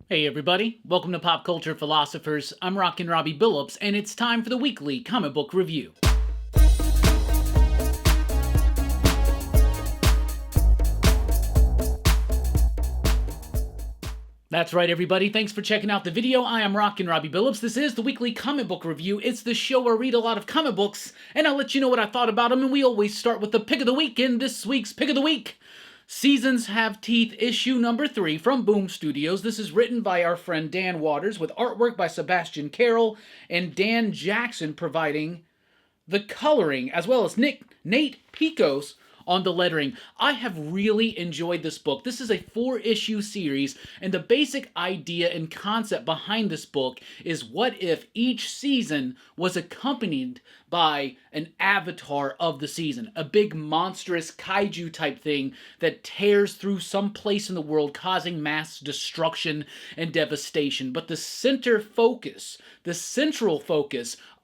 Hey everybody, welcome to Pop Culture Philosophers. I'm Rockin' Robbie Billups, and it's time for the weekly comic book review. That's right everybody, thanks for checking out the video. I am Rockin' Robbie Billups. This is the weekly comic book review. It's the show where I read a lot of comic books, and I'll let you know what I thought about them, and we always start with the pick of the week. In this week's pick of the week, Seasons Have Teeth, issue number 3 from Boom Studios. This is written by our friend Dan Waters with artwork by Sebastian Carroll and Dan Jackson providing the coloring, as well as Nate Picos on the lettering. I have really enjoyed this book. This is a 4-issue series, and the basic idea and concept behind this book is what if each season was accompanied by an avatar of the season, a big monstrous kaiju type thing that tears through some place in the world, causing mass destruction and devastation. But the central focus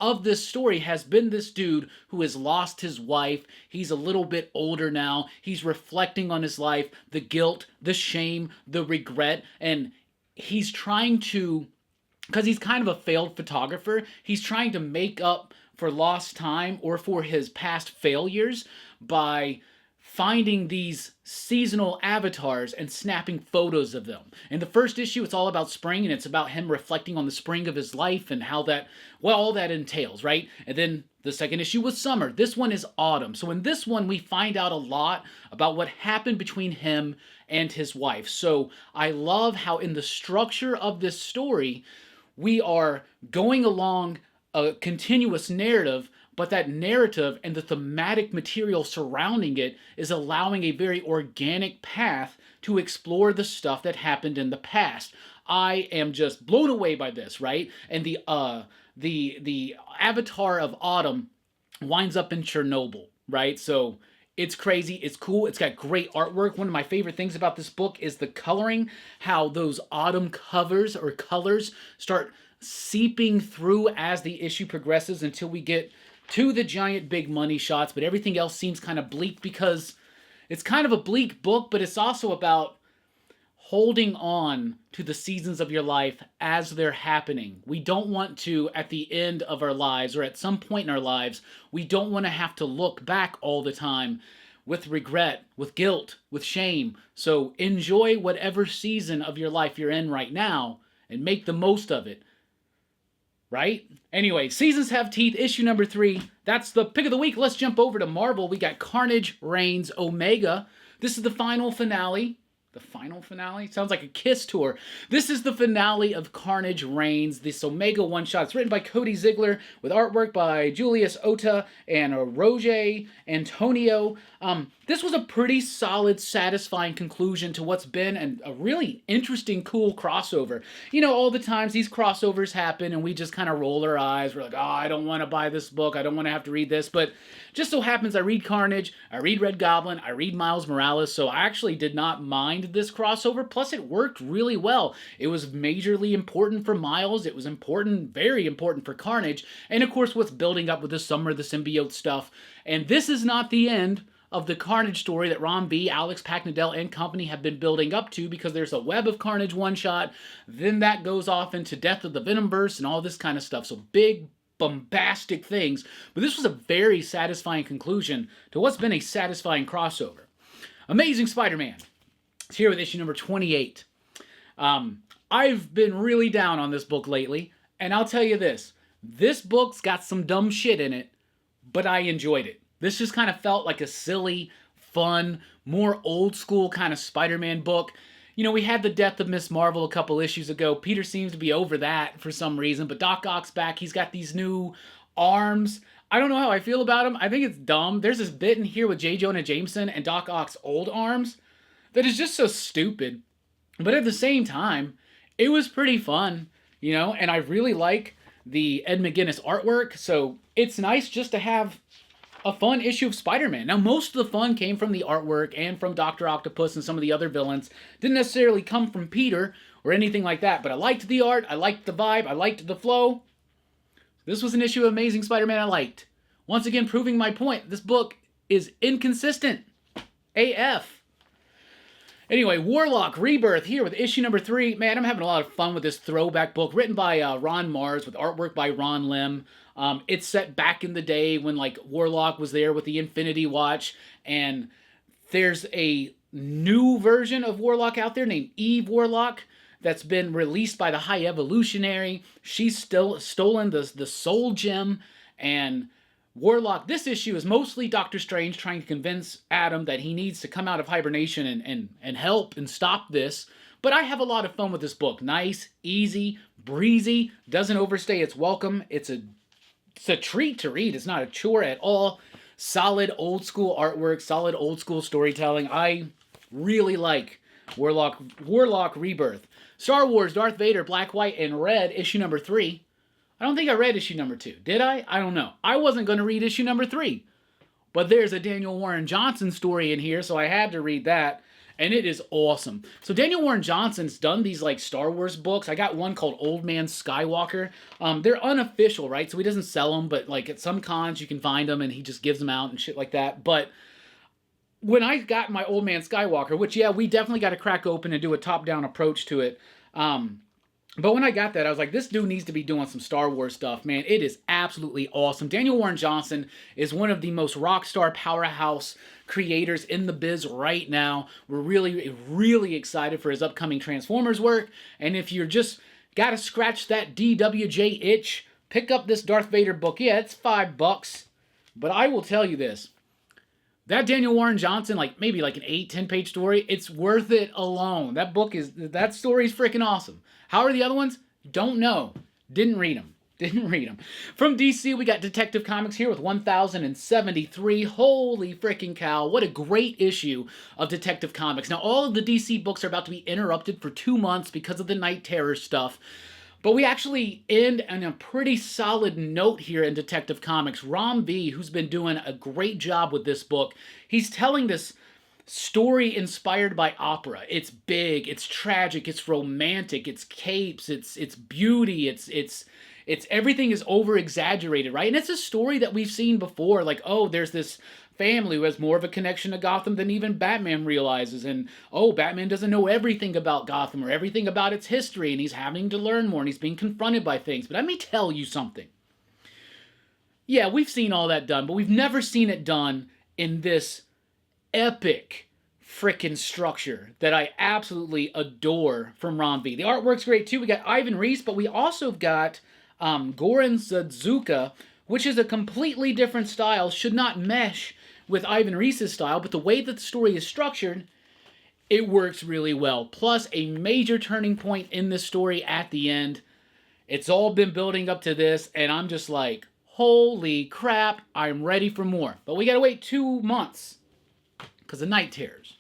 of this story has been this dude who has lost his wife. He's a little bit older now. He's reflecting on his life, the guilt, the shame, the regret, and he's trying to, because he's kind of a failed photographer, he's trying to make up for lost time or for his past failures by finding these seasonal avatars and snapping photos of them. In the first issue, it's all about spring, and it's about him reflecting on the spring of his life and how that, well, all that entails, right? And then the second issue was summer. This one is autumn. So in this one, we find out a lot about what happened between him and his wife. So I love how in the structure of this story, we are going along a continuous narrative, but that narrative and the thematic material surrounding it is allowing a very organic path to explore the stuff that happened in the past. I am just blown away by this, right? And the avatar of Autumn winds up in Chernobyl, right? So it's crazy, it's cool, it's got great artwork. One of my favorite things about this book is the coloring, how those autumn covers or colors start seeping through as the issue progresses until we get to the giant big money shots, but everything else seems kind of bleak because it's kind of a bleak book, but it's also about holding on to the seasons of your life as they're happening. We don't want to, at the end of our lives or at some point in our lives, we don't want to have to look back all the time with regret, with guilt, with shame. So enjoy whatever season of your life you're in right now and make the most of it. Right? Anyway, Seasons Have Teeth, issue number 3. That's the pick of the week. Let's jump over to Marvel. We got Carnage reigns Omega. This is the final finale. The final finale? Sounds like a Kiss tour. This is the finale of Carnage Reigns, this Omega one-shot. It's written by Cody Ziegler with artwork by Julius Ota and Roger Antonio. This was a pretty solid, satisfying conclusion to what's been a really interesting, cool crossover. You know, all the times these crossovers happen and we just kind of roll our eyes. We're like, oh, I don't want to buy this book. I don't want to have to read this. But just so happens I read Carnage, I read Red Goblin, I read Miles Morales, so I actually did not mind this crossover. Plus, it worked really well. It was majorly important for Miles. It was important, very important for Carnage. And of course, what's building up with the Summer of the Symbiote stuff. And this is not the end of the Carnage story that Ron B., Alex Packnadell, and company have been building up to, because there's a Web of Carnage one-shot, then that goes off into Death of the Venomverse and all this kind of stuff. So big, bombastic things. But this was a very satisfying conclusion to what's been a satisfying crossover. Amazing Spider-Man. It's here with issue number 28. I've been really down on this book lately, and I'll tell you this. This book's got some dumb shit in it, but I enjoyed it. This just kind of felt like a silly, fun, more old school kind of Spider-Man book. You know, we had the death of Miss Marvel a couple issues ago. Peter seems to be over that for some reason, but Doc Ock's back. He's got these new arms. I don't know how I feel about him. I think it's dumb. There's this bit in here with J. Jonah Jameson and Doc Ock's old arms that is just so stupid. But at the same time, it was pretty fun, you know, and I really like the Ed McGuinness artwork, so it's nice just to have a fun issue of Spider-Man. Now, most of the fun came from the artwork and from Dr. Octopus and some of the other villains. Didn't necessarily come from Peter or anything like that, but I liked the art, I liked the vibe, I liked the flow. This was an issue of Amazing Spider-Man I liked. Once again, proving my point, this book is inconsistent. AF. Anyway, Warlock Rebirth here with issue number 3. Man, I'm having a lot of fun with this throwback book written by Ron Mars with artwork by Ron Lim. It's set back in the day when like Warlock was there with the Infinity Watch, and there's a new version of Warlock out there named Eve Warlock that's been released by the High Evolutionary. She's still stolen the Soul Gem, and Warlock, this issue is mostly Doctor Strange trying to convince Adam that he needs to come out of hibernation and help and stop this. But I have a lot of fun with this book. Nice, easy, breezy, doesn't overstay its welcome. It's a treat to read. It's not a chore at all. Solid old school artwork, solid old school storytelling. I really like Warlock Rebirth. Star Wars, Darth Vader, Black, White, and Red, issue number 3. I don't think I read issue number 2. Did I? I don't know. I wasn't going to read issue number 3. But there's a Daniel Warren Johnson story in here, so I had to read that. And it is awesome. So Daniel Warren Johnson's done these like Star Wars books. I got one called Old Man Skywalker. They're unofficial, right? So he doesn't sell them, but like at some cons you can find them and he just gives them out and shit like that. But when I got my Old Man Skywalker, which, yeah, we definitely got to crack open and do a top-down approach to it. But when I got that, I was like, this dude needs to be doing some Star Wars stuff, man. It is absolutely awesome. Daniel Warren Johnson is one of the most rock star powerhouse creators in the biz right now. We're really, really excited for his upcoming Transformers work. And if you're just got to scratch that DWJ itch, pick up this Darth Vader book. Yeah, it's $5. But I will tell you this. That Daniel Warren Johnson, like maybe like an 8-10 page story, it's worth it alone. That story is freaking awesome. How are the other ones? Don't know. Didn't read them. From DC, we got Detective Comics here with 1073. Holy freaking cow. What a great issue of Detective Comics. Now, all of the DC books are about to be interrupted for 2 months because of the Night Terror stuff. But we actually end on a pretty solid note here in Detective Comics. Rom V, who's been doing a great job with this book, he's telling this story inspired by opera. It's big, it's tragic, it's romantic, it's capes, it's beauty, it's everything is over exaggerated, right? And it's a story that we've seen before, like, oh, there's this family who has more of a connection to Gotham than even Batman realizes, and oh, Batman doesn't know everything about Gotham or everything about its history, and he's having to learn more, and he's being confronted by things. But let me tell you something. Yeah, we've seen all that done, but we've never seen it done in this epic frickin' structure that I absolutely adore from Ron V. The artwork's great too. We got Ivan Reis, but we also got Goran Sudzuka, which is a completely different style, should not mesh with Ivan Reis's style, but the way that the story is structured, it works really well. Plus, a major turning point in this story at the end. It's all been building up to this, and I'm just like, holy crap, I'm ready for more. But we gotta wait 2 months because of Night Terrors.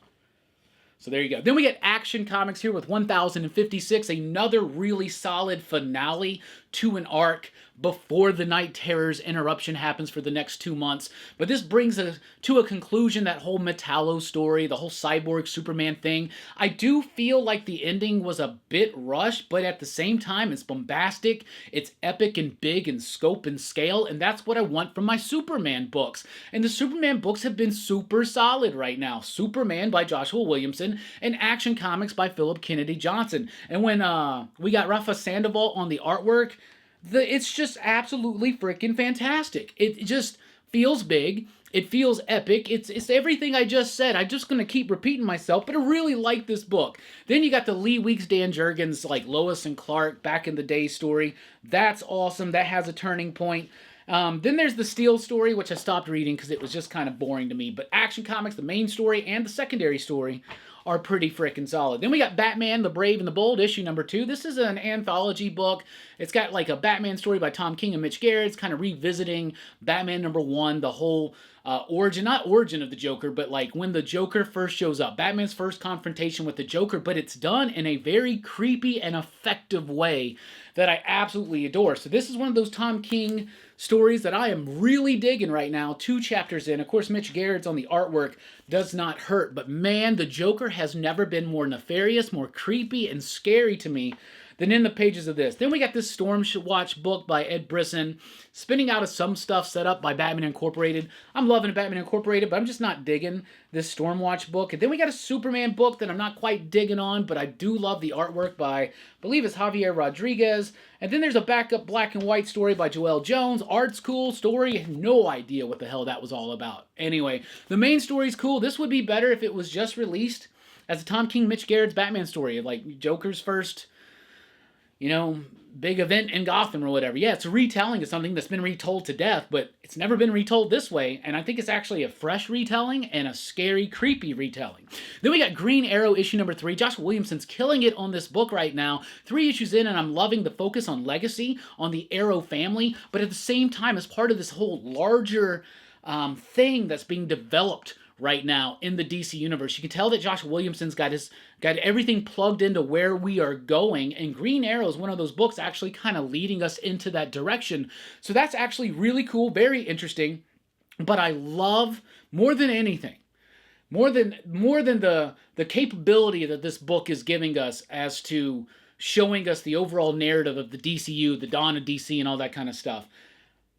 So there you go. Then we get Action Comics here with 1056, another really solid finale to an arc before the Night Terrors interruption happens for the next 2 months. But this brings us to a conclusion, that whole Metallo story, the whole Cyborg Superman thing. I do feel like the ending was a bit rushed, but at the same time, it's bombastic, it's epic and big in scope and scale, and that's what I want from my Superman books. And the Superman books have been super solid right now. Superman by Joshua Williamson and Action Comics by Philip Kennedy Johnson. And when we got Rafa Sandoval on the artwork, it's just absolutely freaking fantastic. It just feels big. It feels epic. It's everything I just said. I'm just going to keep repeating myself, but I really like this book. Then you got the Lee Weeks, Dan Jurgens, like Lois and Clark back in the day story. That's awesome. That has a turning point. Then there's the Steel story, which I stopped reading because it was just kind of boring to me. But Action Comics, the main story and the secondary story, are pretty freaking solid. Then we got Batman, the Brave and the Bold, issue number 2. This is an anthology book. It's got like a Batman story by Tom King and Mitch Garrett. It's kind of revisiting Batman number 1, the whole not origin of the Joker, but like when the Joker first shows up. Batman's first confrontation with the Joker, but it's done in a very creepy and effective way that I absolutely adore. So this is one of those Tom King stories that I am really digging right now. 2 chapters in. Of course, Mitch Garrett's on the artwork does not hurt, but man, the Joker has never been more nefarious, more creepy, and scary to me than in the pages of this. Then we got this Stormwatch book by Ed Brisson, spinning out of some stuff set up by Batman Incorporated. I'm loving Batman Incorporated, but I'm just not digging this Stormwatch book. And then we got a Superman book that I'm not quite digging on, but I do love the artwork by, I believe it's Javier Rodriguez. And then there's a backup black and white story by Joel Jones. Art's cool, story, no idea what the hell that was all about. Anyway, the main story's cool. This would be better if it was just released as a Tom King, Mitch Garrett's Batman story, like Joker's first, you know, big event in Gotham or whatever. Yeah, it's a retelling of something that's been retold to death, but it's never been retold this way, and I think it's actually a fresh retelling and a scary, creepy retelling. Then we got Green Arrow issue number 3. Josh Williamson's killing it on this book right now. 3 issues in, and I'm loving the focus on legacy, on the Arrow family, but at the same time, as part of this whole larger thing that's being developed right now in the DC universe. You can tell that Josh Williamson's got everything plugged into where we are going, and Green Arrow is one of those books actually kind of leading us into that direction. So that's actually really cool, very interesting. But I love, more than anything, more than the capability that this book is giving us as to showing us the overall narrative of the DCU, the dawn of DC and all that kind of stuff.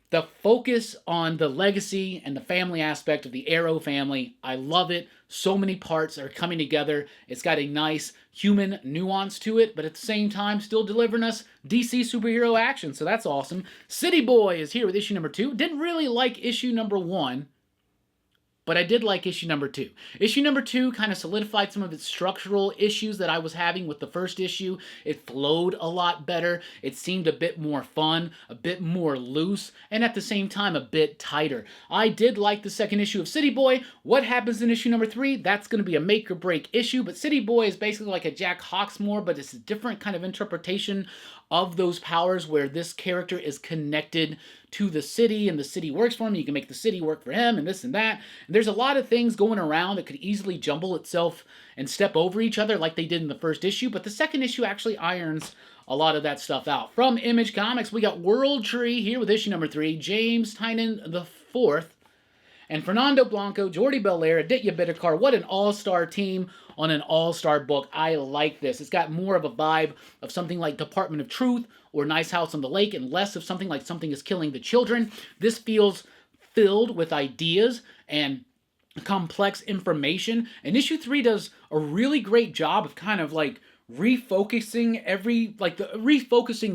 The focus on the legacy and the family aspect of the Arrow family, I love it. So many parts are coming together. It's got a nice human nuance to it, but at the same time, still delivering us DC superhero action, so that's awesome. City Boy is here with issue number 2. Didn't really like issue number 1, but I did like issue number 2. Issue number 2 kind of solidified some of its structural issues that I was having with the first issue. It flowed a lot better. It seemed a bit more fun, a bit more loose, and at the same time a bit tighter. I did like the second issue of City Boy. What happens in issue number 3? That's going to be a make or break issue, but City Boy is basically like a Jack Hawksmoor, but it's a different kind of interpretation of those powers where this character is connected to the city and the city works for him. You can make the city work for him and this and that. And there's a lot of things going around that could easily jumble itself and step over each other like they did in the first issue, but the second issue actually irons a lot of that stuff out. From Image Comics, we got Worldtree here with issue number 3, James Tynan IV, and Fernando Blanco, Jordi Belair, Aditya Bidikar. What an all-star team on an all-star book. I like this. It's got more of a vibe of something like Department of Truth or Nice House on the Lake and less of something like Something is Killing the Children. This feels filled with ideas and complex information. And issue 3 does a really great job of kind of like refocusing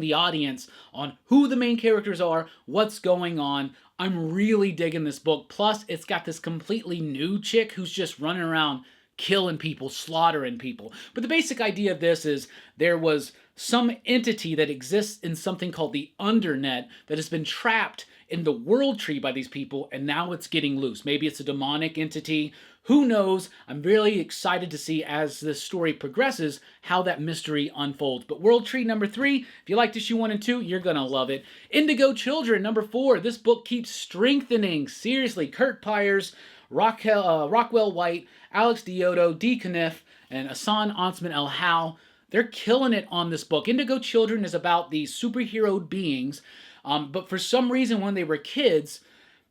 the audience on who the main characters are, what's going on. I'm really digging this book. Plus, it's got this completely new chick who's just running around killing people, slaughtering people. But the basic idea of this is there was some entity that exists in something called the Undernet that has been trapped in the Worldtree by these people, and now it's getting loose. Maybe it's a demonic entity. Who knows? I'm really excited to see as this story progresses how that mystery unfolds. But Worldtree number 3, if you liked issue 1 and 2, you're going to love it. Indigo Children number 4. This book keeps strengthening. Seriously, Kurt Pyers, Rockwell White, Alex Diodo, D. Kniff, and Asan Ansman El How. They're killing it on this book. Indigo Children is about these superhero beings, but for some reason when they were kids,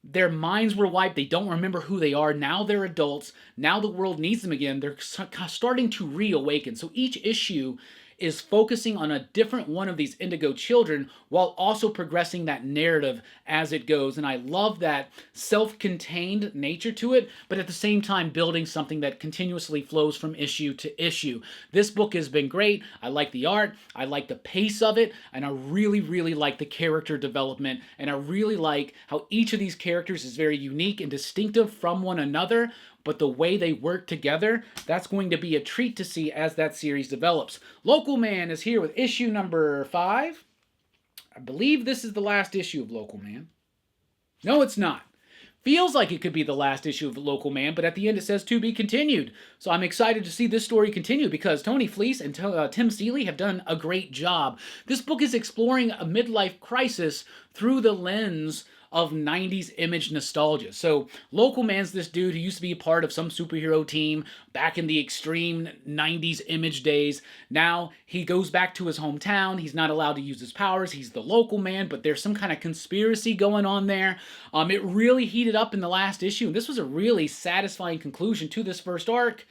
their minds were wiped. They don't remember who they are. Now they're adults. Now the world needs them again. They're starting to reawaken. So each issue is focusing on a different one of these Indigo Children while also progressing that narrative as it goes. And I love that self-contained nature to it, but at the same time building something that continuously flows from issue to issue. This book has been great. I like the art. I like the pace of it. And I really, really like the character development. And I really like how each of these characters is very unique and distinctive from one another, but the way they work together, that's going to be a treat to see as that series develops. Local Man is here with issue number 5. I believe this is the last issue of Local Man. No, it's not. Feels like it could be the last issue of Local Man, but at the end it says to be continued. So I'm excited to see this story continue because Tony Fleece and Tim Seeley have done a great job. This book is exploring a midlife crisis through the lens of 90s image nostalgia. So Local Man's this dude who used to be a part of some superhero team back in the extreme 90s image days. Now he goes back to his hometown. He's not allowed to use his powers. He's the local man, but there's some kind of conspiracy going on there. It really heated up in the last issue, and this was a really satisfying conclusion to this first arc.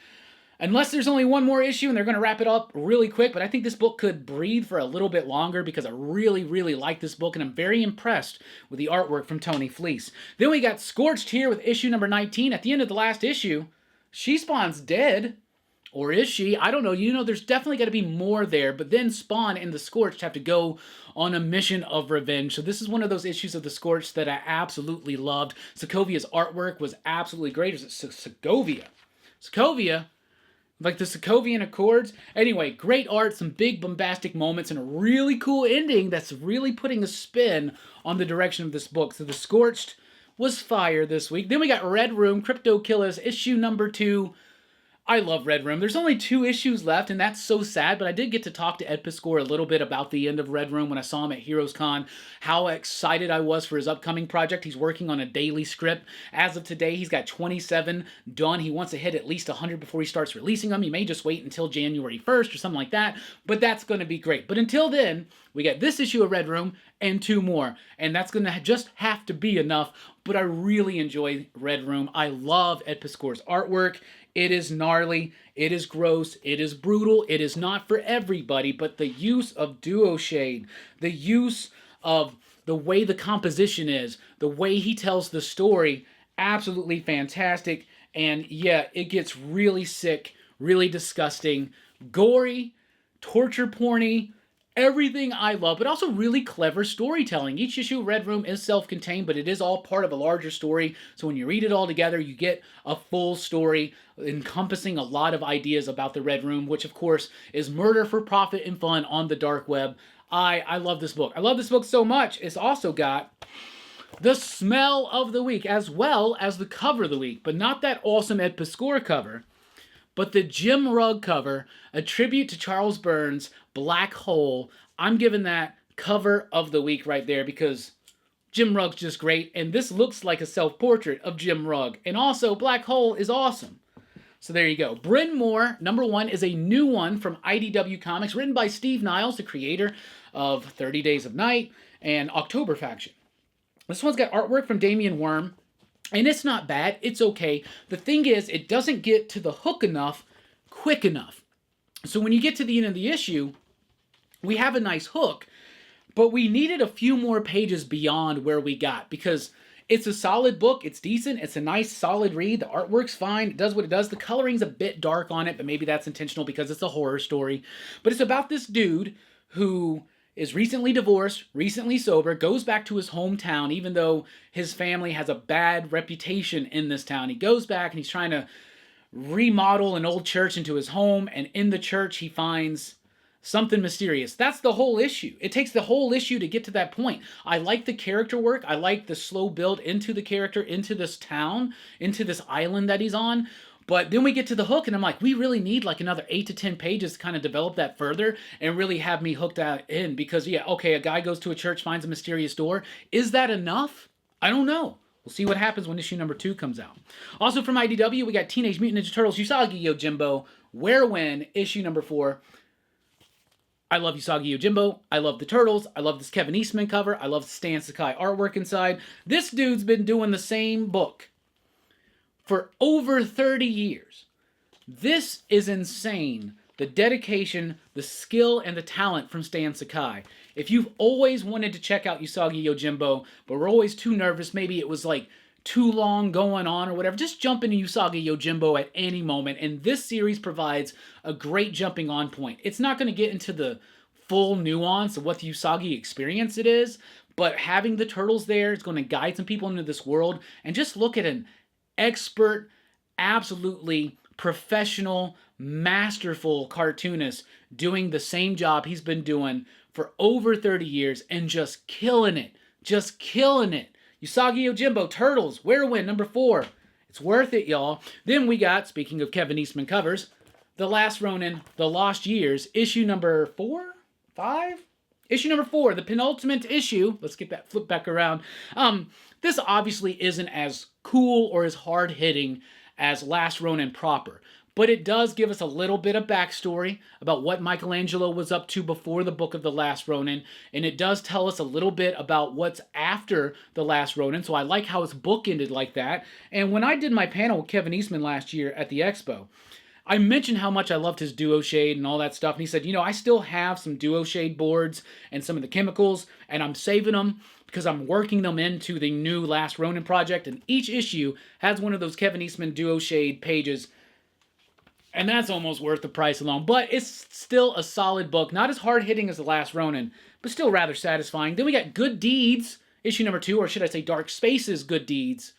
Unless there's only one more issue and they're going to wrap it up really quick, but I think this book could breathe for a little bit longer because I really, really like this book and I'm very impressed with the artwork from Tony Fleece. Then we got Scorched here with issue number 19. At the end of the last issue, She Spawn's dead. Or is she? I don't know. You know, there's definitely got to be more there, but then Spawn and the Scorched have to go on a mission of revenge. So this is one of those issues of the Scorched that I absolutely loved. Sokovia's artwork was absolutely great. Is it Sokovia? Sokovia? Like the Sokovian Accords. Anyway, great art, some big bombastic moments, and a really cool ending that's really putting a spin on the direction of this book. So the Scorched was fire this week. Then we got Red Room, Crypto Killaz, issue number 2. I love Red Room. There's only 2 issues left, and that's so sad, but I did get to talk to Ed Piscor a little bit about the end of Red Room when I saw him at Heroes Con, how excited I was for his upcoming project. He's working on a daily script. As of today, he's got 27 done. He wants to hit at least 100 before he starts releasing them. He may just wait until January 1st or something like that, but that's going to be great. But until then, we got this issue of Red Room and 2 more, and that's going to just have to be enough, but I really enjoy Red Room. I love Ed Piscor's artwork. It is gnarly, it is gross, it is brutal, it is not for everybody, but the use of duo shade, the use of the way the composition is, the way he tells the story, absolutely fantastic. And yeah, it gets really sick, really disgusting, gory, torture porny, everything I love, but also really clever storytelling. Each issue of Red Room is self-contained, but it is all part of a larger story. So when you read it all together, you get a full story encompassing a lot of ideas about the Red Room, which of course is murder for profit and fun on the dark web. I love this book. I love this book so much. It's also got the smell of the week as well as the cover of the week, but not that awesome Ed Piscor cover, but the Jim Rugg cover, a tribute to Charles Burns' Black Hole. I'm giving that cover of the week right there because Jim Rugg's just great, and this looks like a self-portrait of Jim Rugg. And also, Black Hole is awesome. So there you go. Brynmore, number 1, is a new one from IDW Comics, written by Steve Niles, the creator of 30 Days of Night and October Faction. This one's got artwork from Damian Worm, and it's not bad. It's okay. The thing is, it doesn't get to the hook enough, quick enough. So when you get to the end of the issue, we have a nice hook, but we needed a few more pages beyond where we got, because it's a solid book. It's decent. It's a nice, solid read. The artwork's fine. It does what it does. The coloring's a bit dark on it, but maybe that's intentional because it's a horror story. But it's about this dude who is recently divorced, recently sober, goes back to his hometown, even though his family has a bad reputation in this town. He goes back and he's trying to remodel an old church into his home, and in the church he finds something mysterious. That's the whole issue. It takes the whole issue to get to that point. I like the character work. I like the slow build into the character, into this town, into this island that he's on. But then we get to the hook, and I'm like, we really need like another 8 to 10 pages to kind of develop that further and really have me hooked out in. Because, yeah, okay, a guy goes to a church, finds a mysterious door. Is that enough? I don't know. We'll see what happens when issue number 2 comes out. Also from IDW, we got Teenage Mutant Ninja Turtles Usagi Yojimbo, Wherewhen, issue number 4. I love Usagi Yojimbo. I love the Turtles. I love this Kevin Eastman cover. I love the Stan Sakai artwork inside. This dude's been doing the same book for over 30 years. This is insane. The dedication, the skill, and the talent from Stan Sakai. If you've always wanted to check out Usagi Yojimbo, but were always too nervous, maybe it was like too long going on or whatever, just jump into Usagi Yojimbo at any moment, and this series provides a great jumping on point. It's not going to get into the full nuance of what the Usagi experience it is, but having the Turtles there is going to guide some people into this world, and just look at an expert, absolutely professional, masterful cartoonist doing the same job he's been doing for over 30 years and just killing it. Just killing it. Usagi Yojimbo, Turtles, Wherewhen, number 4. It's worth it, y'all. Then we got, speaking of Kevin Eastman covers, The Last Ronin, The Lost Years, issue number 4? 5? Issue number 4, the penultimate issue. Let's get that flip back around. This obviously isn't as cool or as hard-hitting as Last Ronin proper, but it does give us a little bit of backstory about what Michelangelo was up to before the book of The Last Ronin, and it does tell us a little bit about what's after The Last Ronin, so I like how it's bookended like that. And when I did my panel with Kevin Eastman last year at the Expo, I mentioned how much I loved his duo shade and all that stuff, and he said, you know, I still have some duo shade boards and some of the chemicals, and I'm saving them because I'm working them into the new Last Ronin project, and each issue has one of those Kevin Eastman duo shade pages, and that's almost worth the price alone. But it's still a solid book, not as hard-hitting as The Last Ronin, but still rather satisfying. Then we got Good Deeds, issue number 2, or should I say Dark Spaces Good Deeds.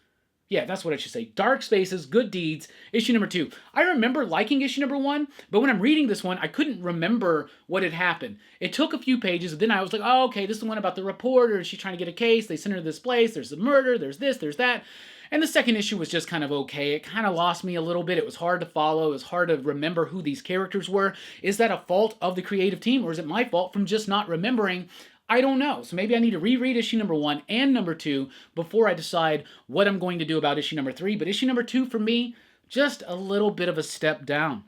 Yeah, that's what I should say. Dark Spaces, Good Deeds, issue number 2. I remember liking issue number 1, but when I'm reading this one, I couldn't remember what had happened. It took a few pages, and then I was like, oh, okay, this is the one about the reporter, and she's trying to get a case, they send her to this place, there's a murder, there's this, there's that. And the second issue was just kind of okay. It kind of lost me a little bit. It was hard to follow. It was hard to remember who these characters were. Is that a fault of the creative team, or is it my fault from just not remembering? I don't know. So maybe I need to reread issue number 1 and number 2 before I decide what I'm going to do about issue number 3. But issue number 2, for me, just a little bit of a step down.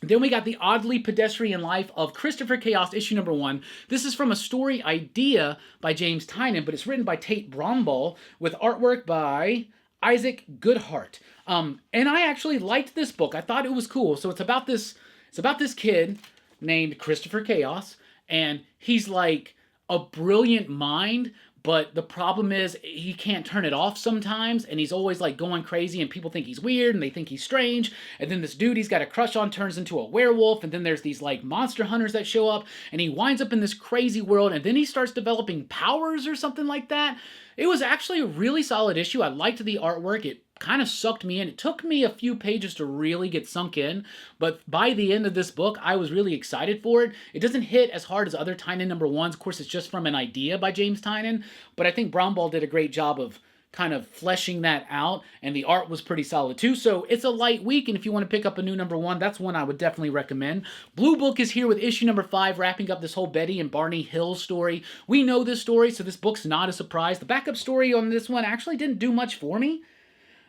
Then we got The Oddly Pedestrian Life of Christopher Chaos, issue number 1. This is from a story idea by James Tynion, but it's written by Tate Bromball with artwork by Isaac Goodhart. And I actually liked this book. I thought it was cool. So it's about this kid named Christopher Chaos, and he's like a brilliant mind, but the problem is he can't turn it off sometimes, and he's always like going crazy, and people think he's weird, and they think he's strange, and then this dude he's got a crush on turns into a werewolf, and then there's these like monster hunters that show up, and he winds up in this crazy world, and then he starts developing powers or something like that. It was actually a really solid issue. I liked the artwork. It kind of sucked me in. It took me a few pages to really get sunk in, but by the end of this book, I was really excited for it. It doesn't hit as hard as other Tynion number 1s. Of course, it's just from an idea by James Tynion, but I think Bromball did a great job of kind of fleshing that out, and the art was pretty solid too. So it's a light week, and if you want to pick up a new number 1, that's one I would definitely recommend. Blue Book is here with issue number 5, wrapping up this whole Betty and Barney Hill story. We know this story, so this book's not a surprise. The backup story on this one actually didn't do much for me.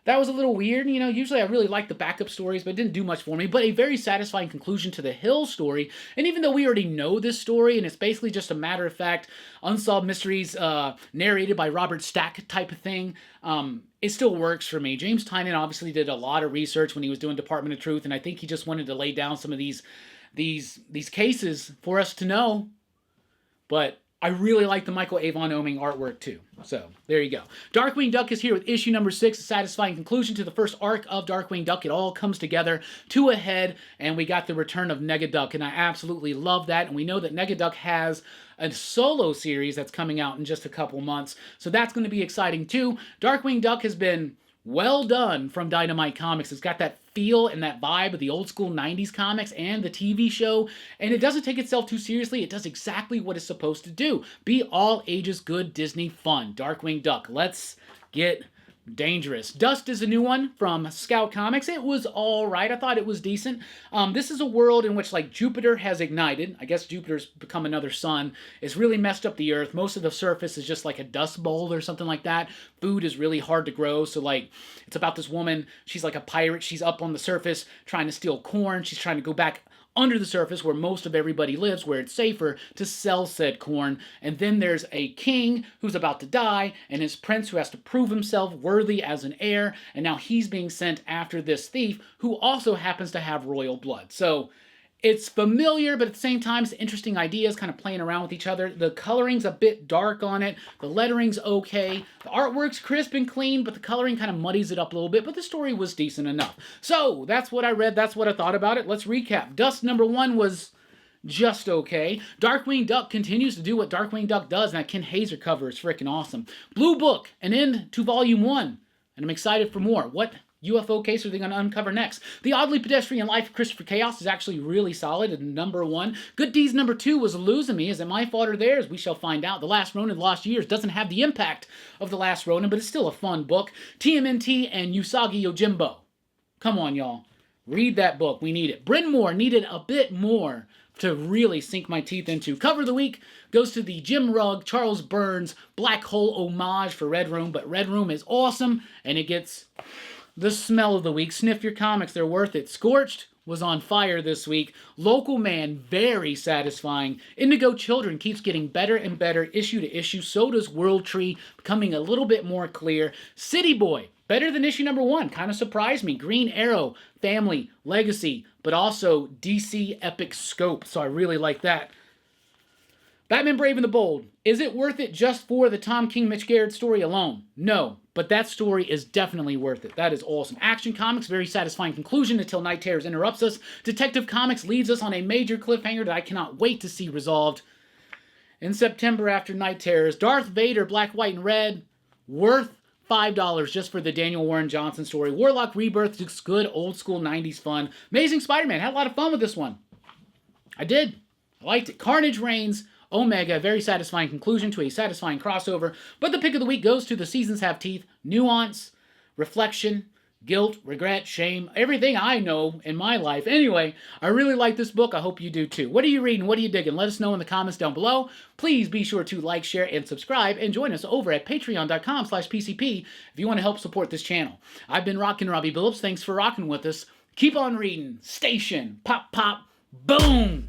That was a little weird. You know, usually I really like the backup stories, but it didn't do much for me. But a very satisfying conclusion to the Hill story. And even though we already know this story, and it's basically just a matter-of-fact, unsolved mysteries narrated by Robert Stack type of thing, it still works for me. James Tynion obviously did a lot of research when he was doing Department of Truth, and I think he just wanted to lay down some of these cases for us to know. But I really like the Michael Avon Oeming artwork too. So, there you go. Darkwing Duck is here with issue number 6, a satisfying conclusion to the first arc of Darkwing Duck. It all comes together to a head, and we got the return of Negaduck, and I absolutely love that. And we know that Negaduck has a solo series that's coming out in just a couple months, so that's going to be exciting too. Darkwing Duck has been well done from Dynamite Comics. It's got that feel and that vibe of the old school 90s comics and the TV show, and it doesn't take itself too seriously. It does exactly what it's supposed to do. Be all ages good Disney fun. Darkwing Duck. Let's get dangerous. Dust is a new one from Scout Comics. It was alright. I thought it was decent. This is a world in which like Jupiter has ignited. I guess Jupiter's become another sun. It's really messed up the Earth. Most of the surface is just like a dust bowl or something like that. Food is really hard to grow. So like it's about this woman. She's like a pirate. She's up on the surface trying to steal corn. She's trying to go back under the surface where most of everybody lives, where it's safer to sell said corn. And then there's a king who's about to die, and his prince who has to prove himself worthy as an heir, and now he's being sent after this thief who also happens to have royal blood. So it's familiar, but at the same time, it's interesting ideas kind of playing around with each other. The coloring's a bit dark on it. The lettering's okay. The artwork's crisp and clean, but the coloring kind of muddies it up a little bit, but the story was decent enough. So, that's what I read. That's what I thought about it. Let's recap. Dust number 1 was just okay. Darkwing Duck continues to do what Darkwing Duck does, and that Ken Hazer cover is freaking awesome. Blue Book, an end to Volume 1, and I'm excited for more. What UFO case are they going to uncover next? The Oddly Pedestrian Life of Christopher Chaos is actually really solid at number 1. Good Deeds number 2 was losing me. Is it my fault or theirs? We shall find out. The Last Ronin Lost Years doesn't have the impact of The Last Ronin, but it's still a fun book. TMNT and Usagi Yojimbo. Come on, y'all. Read that book. We need it. Brynmore needed a bit more to really sink my teeth into. Cover of the week goes to the Jim Rugg, Charles Burns Black Hole homage for Red Room, but Red Room is awesome, and it gets the smell of the week. Sniff your comics, they're worth it. Scorched was on fire this week. Local Man, very satisfying. Indigo Children keeps getting better and better issue to issue. So does Worldtree, becoming a little bit more clear. City Boy, Better than issue number 1. Kind of surprised me. Green Arrow, family, legacy, but also DC epic scope. So I really like that. Batman Brave and the Bold. Is it worth it just for the Tom King, Mitch Garrett story alone? No, but that story is definitely worth it. That is awesome. Action Comics, very satisfying conclusion until Night Terrors interrupts us. Detective Comics leaves us on a major cliffhanger that I cannot wait to see resolved. In September after Night Terrors, Darth Vader, Black, White, and Red, worth $5 just for the Daniel Warren Johnson story. Warlock Rebirth, just good old school 90s fun. Amazing Spider-Man, had a lot of fun with this one. I did. I liked it. Carnage reigns. Omega, a very satisfying conclusion to a satisfying crossover. But the pick of the week goes to The Seasons Have Teeth. Nuance, reflection, guilt, regret, shame, everything I know in my life. Anyway, I really like this book. I hope you do too. What are you reading? What are you digging? Let us know in the comments down below. Please be sure to like, share, and subscribe, and join us over at patreon.com/PCP if you want to help support this channel. I've been Rockin' Robbie Billups. Thanks for rocking with us. Keep on reading. Station. Pop, pop, boom!